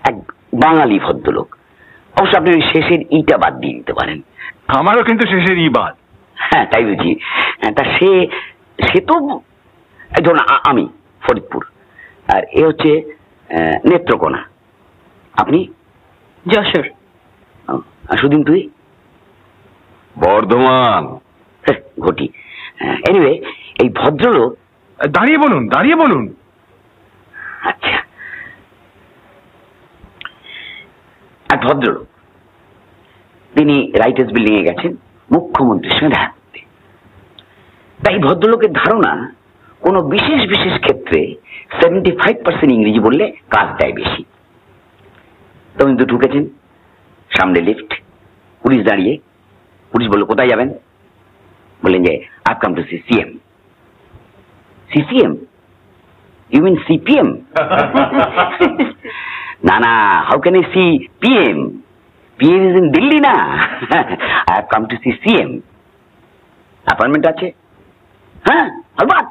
এক বাঙালি ভদ্রলোক। অবশ্য আপনি ওই শেষের ইটা বাদ দিয়ে দিতে পারেন। আমারও কিন্তু শেষের ই বাদ। হ্যাঁ তাই বুঝি। তা সে তো ধরুন আমি ফরিদপুর, আর এ হচ্ছে নেত্রকোনা। আপনি? যশোর। সুদিন তুই? বর্ধমান। ঘটি। এনিওয়ে এই ভদ্রলোক। দাঁড়িয়ে বলুন, দাঁড়িয়ে বলুন। আচ্ছা, এক ভদ্রলোক, তিনি রাইটার্স বিল্ডিং এ গেছেন মুখ্যমন্ত্রীর সঙ্গে দেখা করতে। তাই ভদ্রলোকের ধারণা কোন বিশেষ বিশেষ ক্ষেত্রে 75% ইংরেজি বললে কাজ দেয় বেশি। তো কিন্তু ঢুকেছেন, সামনে লিফট, পুলিশ দাঁড়িয়ে। পুলিশ বলল কোথায় যাবেন? বললেন যে I come to see CM. CCM? You mean CPM? না না, how can I see PM? PM is in Delhi না। I have come to see CM. Appointment আছে? হ্যাঁ অলবাত,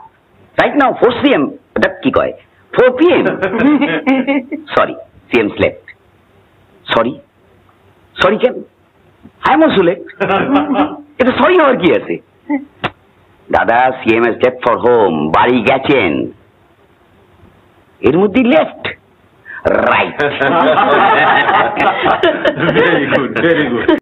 রাইট নাও 4 CM। ওটা কি কয় 4 PM? Sorry, CM slept. Sorry? Sorry কেন? I am also late. এটা সরি হওয়ার কি আছে? দাদা, CM has left for home, বাড়ি গেছেন, এর মধ্যে left right. Very good, very good.